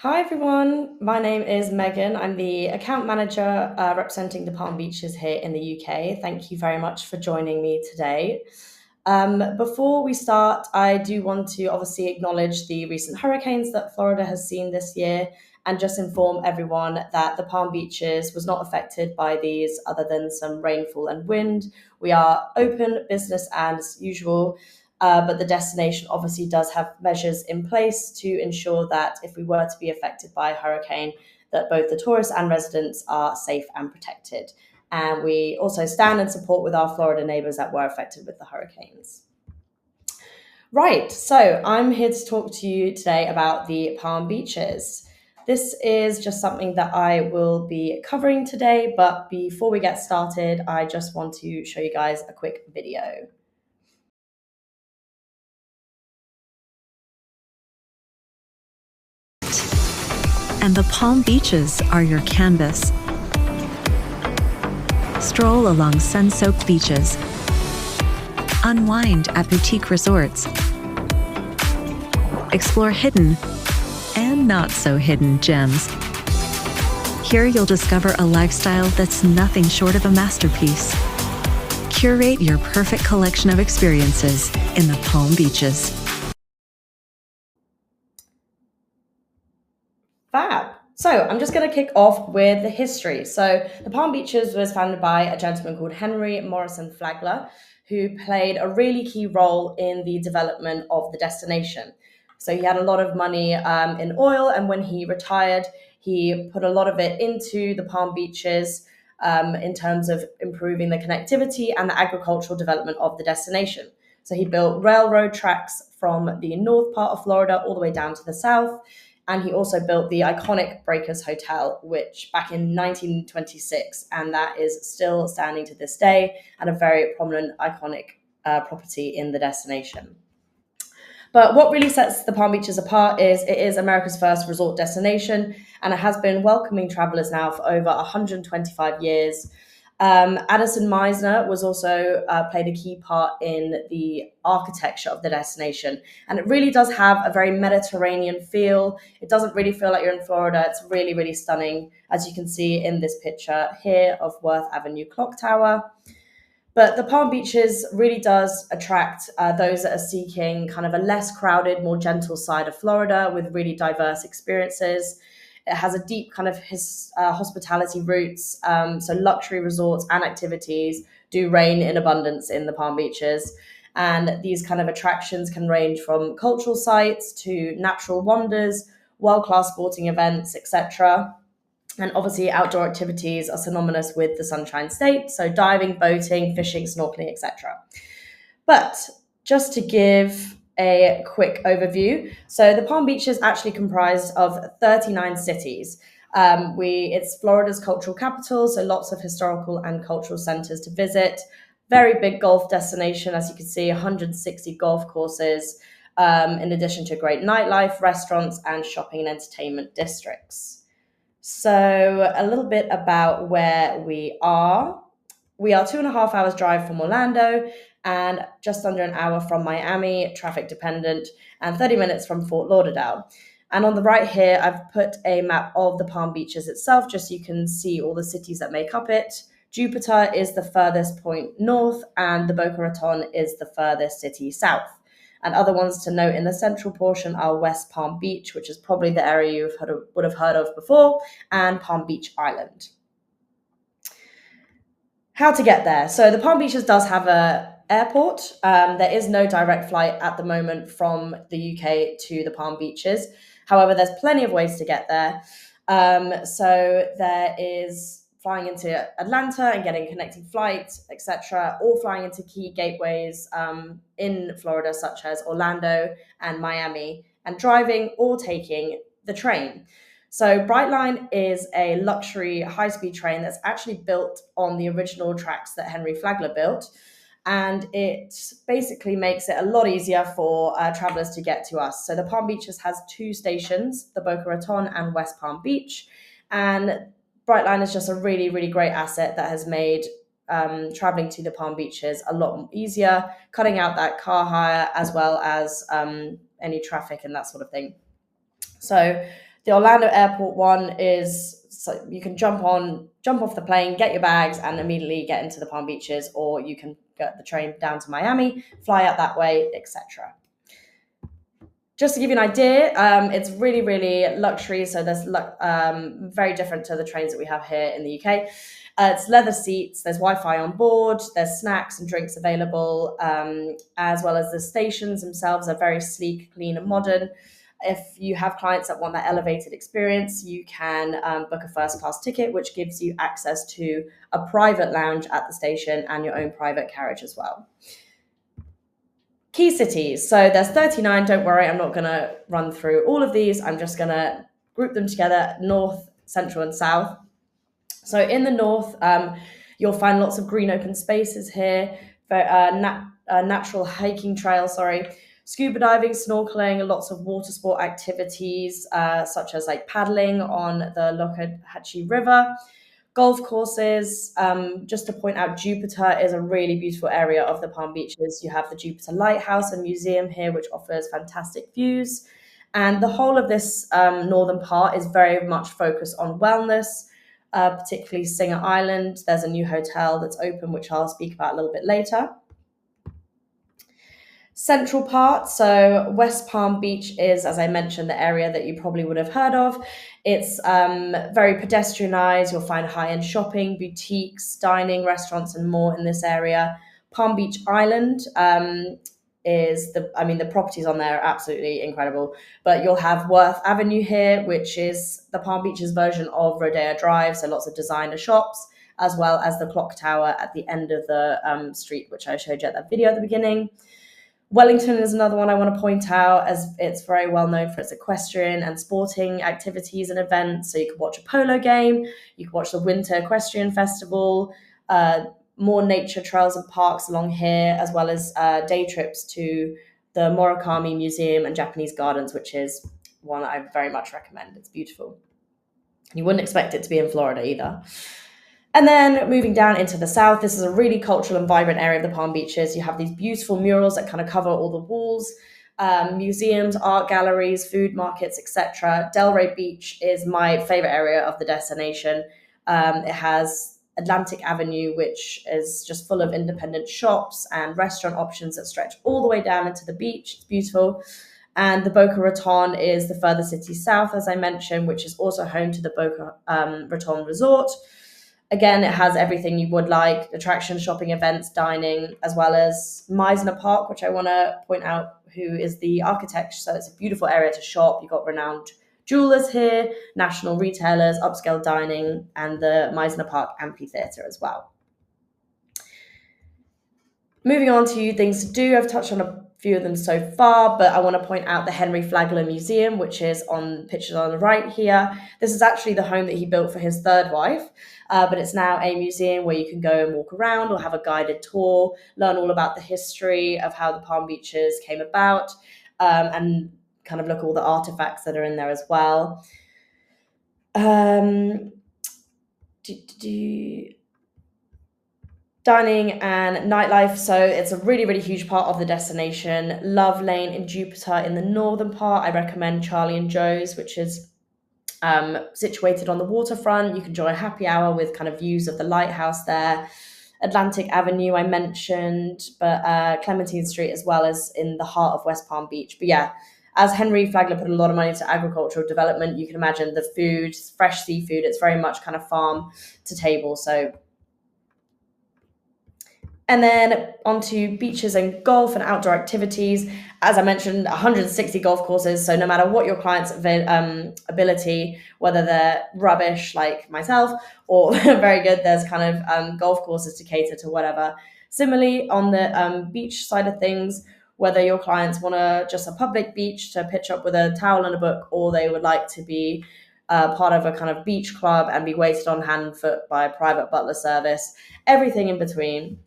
Hi everyone, my name is Megan. I'm the account manager representing the Palm Beaches here in the UK. Thank you very much for joining me today. Before we start, I do want to obviously acknowledge the recent hurricanes that Florida has seen this year and just inform everyone that the Palm Beaches was not affected by these other than some rainfall and wind. We are open business as usual, but the destination obviously does have measures in place to ensure that if we were to be affected by a hurricane, that both the tourists and residents are safe and protected. And we also stand and support with our Florida neighbors that were affected with the hurricanes. Right, so I'm here to talk to you today about the Palm Beaches. This is just something that I will be covering today, but before we get started, I just want to show you guys a quick video. And the Palm Beaches are your canvas. Stroll along sun-soaked beaches. Unwind at boutique resorts. Explore hidden and not so hidden gems. Here you'll discover a lifestyle that's nothing short of a masterpiece. Curate your perfect collection of experiences in the Palm Beaches. Fab. So I'm just going to kick off with the history. So the Palm Beaches was founded by a gentleman called Henry Morrison Flagler, who played a really key role in the development of the destination. So he had a lot of money in oil, and when he retired, he put a lot of it into the Palm Beaches in terms of improving the connectivity and the agricultural development of the destination. So he built railroad tracks from the north part of Florida all the way down to the south. And he also built the iconic Breakers Hotel, which back in 1926, and that is still standing to this day and a very prominent, iconic property in the destination. But what really sets the Palm Beaches apart is it is America's first resort destination, and it has been welcoming travelers now for over 125 years. Addison Meisner was also played a key part in the architecture of the destination, and it really does have a very Mediterranean feel. It doesn't really feel like you're in Florida. It's really, really stunning, as you can see in this picture here of Worth Avenue Clock Tower. But the Palm Beaches really does attract those that are seeking kind of a less crowded, more gentle side of Florida with really diverse experiences. It has a deep kind of hospitality roots, so luxury resorts and activities do reign in abundance in the Palm Beaches. And these kind of attractions can range from cultural sites to natural wonders, world-class sporting events, etc. And obviously, outdoor activities are synonymous with the Sunshine State, so diving, boating, fishing, snorkeling, etc. But just to give a quick overview, so the Palm Beach is actually comprised of 39 cities. It's Florida's cultural capital, so lots of historical and cultural centers to visit. Very big golf destination, as you can see, 160 golf courses, in addition to great nightlife, restaurants, and shopping and entertainment districts. So, a little bit about where we are. We are 2.5 hours drive from Orlando and just under an hour from Miami, traffic dependent, and 30 minutes from Fort Lauderdale. And on the right here, I've put a map of the Palm Beaches itself, just so you can see all the cities that make up it. Jupiter is the furthest point north, and the Boca Raton is the furthest city south. And other ones to note in the central portion are West Palm Beach, which is probably the area you would have heard of before, and Palm Beach Island. How to get there? So the Palm Beaches does have a airport. There is no direct flight at the moment from the UK to the Palm Beaches. However, there's plenty of ways to get there. So there is flying into Atlanta and getting a connecting flight, etc., or flying into key gateways in Florida, such as Orlando and Miami, and driving or taking the train. So Brightline is a luxury high-speed train that's actually built on the original tracks that Henry Flagler built. And it basically makes it a lot easier for travelers to get to us. So the Palm Beaches has two stations, the Boca Raton and West Palm Beach. And Brightline is just a really, really great asset that has made traveling to the Palm Beaches a lot easier, cutting out that car hire as well as any traffic and that sort of thing. So The Orlando Airport one is, so you can jump off the plane, get your bags, and immediately get into the Palm Beaches, or you can get the train down to Miami, fly out that way, etc. Just to give you an idea, it's really, really luxury. So there's very different to the trains that we have here in the UK. It's leather seats, there's Wi-Fi on board, there's snacks and drinks available, as well as the stations themselves are very sleek, clean, and modern. If you have clients that want that elevated experience, you can book a first class ticket, which gives you access to a private lounge at the station and your own private carriage as well. Key cities. So there's 39. Don't worry, I'm not going to run through all of these. I'm just going to group them together: north, central, and south. So in the north, you'll find lots of green open spaces here, natural hiking trail, scuba diving, snorkeling, lots of water sport activities, such as like paddling on the Lokahatchee River. Golf courses. Just to point out, Jupiter is a really beautiful area of the Palm Beaches. You have the Jupiter Lighthouse and Museum here, which offers fantastic views. And the whole of this northern part is very much focused on wellness, particularly Singer Island. There's a new hotel that's open, which I'll speak about a little bit later. Central part, so West Palm Beach is, as I mentioned, the area that you probably would have heard of. It's very pedestrianized. You'll find high-end shopping, boutiques, dining, restaurants, and more in this area. Palm Beach Island is the properties on there are absolutely incredible. But you'll have Worth Avenue here, which is the Palm Beach's version of Rodeo Drive, so lots of designer shops, as well as the clock tower at the end of the street, which I showed you at that video at the beginning. Wellington is another one I want to point out, as it's very well known for its equestrian and sporting activities and events. So you could watch a polo game, you could watch the Winter Equestrian Festival, more nature trails and parks along here, as well as day trips to the Murakami Museum and Japanese Gardens, which is one I very much recommend. It's beautiful. You wouldn't expect it to be in Florida either. And then moving down into the south, this is a really cultural and vibrant area of the Palm Beaches. You have these beautiful murals that kind of cover all the walls, museums, art galleries, food markets, etc. Delray Beach is my favorite area of the destination. It has Atlantic Avenue, which is just full of independent shops and restaurant options that stretch all the way down into the beach. It's beautiful. And the Boca Raton is the further city south, as I mentioned, which is also home to the Boca Raton Resort. Again, it has everything you would like: attractions, shopping, events, dining, as well as Meisner Park, which I want to point out who is the architect. So it's a beautiful area to shop. You've got renowned jewelers here, national retailers, upscale dining, and the Meisner Park Amphitheatre as well. Moving on to things to do, I've touched on a few of them so far, but I want to point out the Henry Flagler Museum, which is on pictures on the right here. This is actually the home that he built for his third wife, but it's now a museum where you can go and walk around or have a guided tour, learn all about the history of how the Palm Beaches came about, and kind of look at all the artifacts that are in there as well. Dining and nightlife. So it's a really, really huge part of the destination. Love Lane in Jupiter in the northern part. I recommend Charlie and Joe's, which is situated on the waterfront. You can enjoy a happy hour with kind of views of the lighthouse there. Atlantic Avenue I mentioned, but Clementine Street as well, as in the heart of West Palm Beach. But yeah, as Henry Flagler put a lot of money into agricultural development, you can imagine the food, fresh seafood. It's very much kind of farm to table. So. And then onto beaches and golf and outdoor activities. As I mentioned, 160 golf courses. So no matter what your client's ability, whether they're rubbish like myself or very good, there's kind of golf courses to cater to whatever. Similarly, on the beach side of things, whether your clients want just a public beach to pitch up with a towel and a book, or they would like to be part of a kind of beach club and be waited on hand and foot by a private butler service, everything in between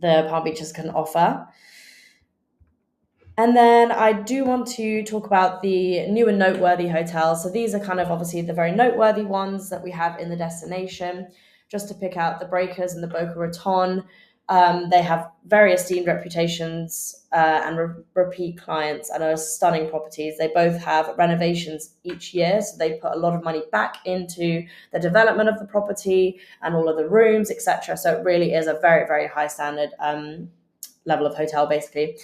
the Palm Beaches can offer. And then I do want to talk about the new and noteworthy hotels. So these are kind of obviously the very noteworthy ones that we have in the destination. Just to pick out the Breakers and the Boca Raton. They have very esteemed reputations and repeat clients and are stunning properties. They both have renovations each year, so they put a lot of money back into the development of the property and all of the rooms, etc. So it really is a very, very high standard level of hotel, basically.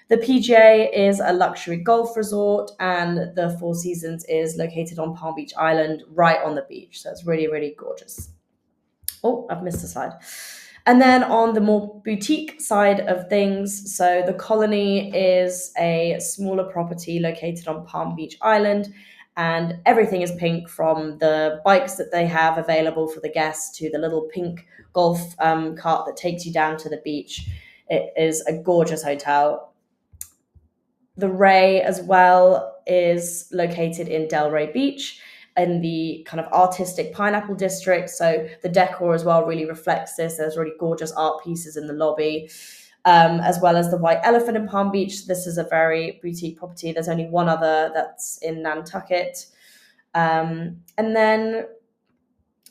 The PGA is a luxury golf resort, and the Four Seasons is located on Palm Beach Island, right on the beach. So it's really, really gorgeous. Oh, I've missed a slide. And then on the more boutique side of things, so the Colony is a smaller property located on Palm Beach Island, and everything is pink, from the bikes that they have available for the guests to the little pink golf cart that takes you down to the beach. It is a gorgeous hotel. The Ray as well is located in Delray Beach in the kind of artistic Pineapple District. So the decor as well really reflects this. There's really gorgeous art pieces in the lobby, as well as the White Elephant in Palm Beach. This is a very boutique property. There's only one other that's in Nantucket. And then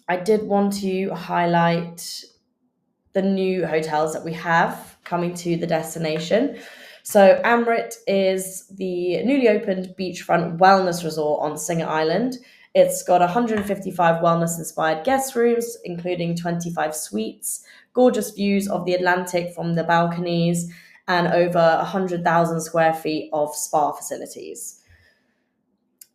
I did want to highlight the new hotels that we have coming to the destination. So Amrit is the newly opened beachfront wellness resort on Singer Island. It's got 155 wellness-inspired guest rooms, including 25 suites, gorgeous views of the Atlantic from the balconies, and over 100,000 square feet of spa facilities.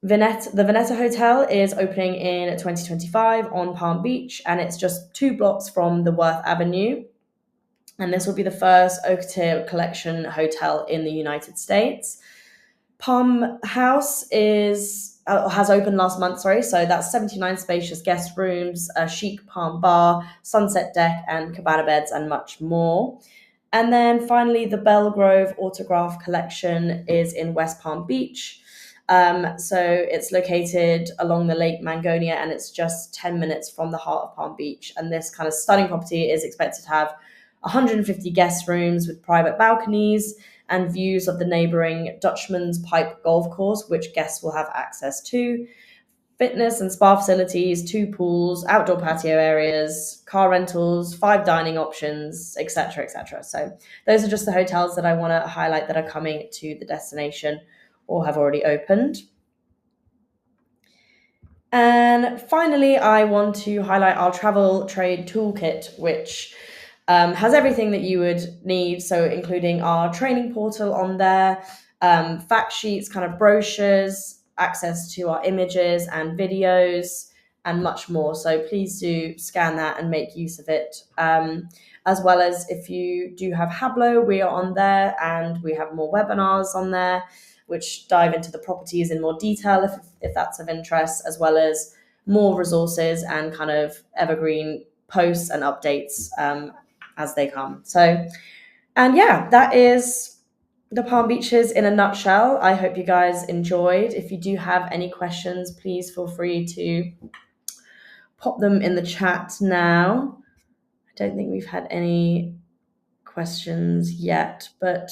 The Veneta Hotel is opening in 2025 on Palm Beach, and it's just 2 blocks from the Worth Avenue. And this will be the first Ocotillo Collection hotel in the United States. Palm House has opened last month, so that's 79 spacious guest rooms, a chic palm bar, sunset deck, and cabana beds, and much more. And then finally, the Belgrove Autograph Collection is in West Palm Beach. So it's located along the Lake Mangonia, and it's just 10 minutes from the heart of Palm Beach. And this kind of stunning property is expected to have 150 guest rooms with private balconies and views of the neighboring Dutchman's Pipe golf course, which guests will have access to, fitness and spa facilities, 2 pools, outdoor patio areas, car rentals, 5 dining options, etc., etc. So those are just the hotels that I want to highlight that are coming to the destination or have already opened. And finally, I want to highlight our travel trade toolkit, which has everything that you would need. So including our training portal on there, fact sheets, kind of brochures, access to our images and videos, and much more. So please do scan that and make use of it. As well as if you do have Hablo, we are on there, and we have more webinars on there, which dive into the properties in more detail if that's of interest, as well as more resources and kind of evergreen posts and updates as they come. So, and yeah, that is the Palm Beaches in a nutshell. I hope you guys enjoyed. If you do have any questions, please feel free to pop them in the chat now. I don't think we've had any questions yet, but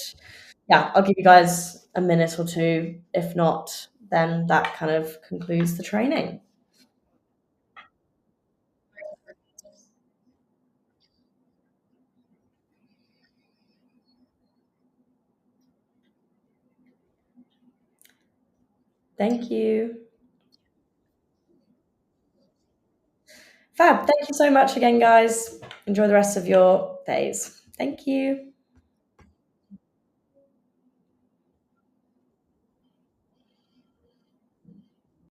yeah, I'll give you guys a minute or two. If not, then that kind of concludes the training. Thank you. Fab. Thank you so much again, guys. Enjoy the rest of your days. Thank you.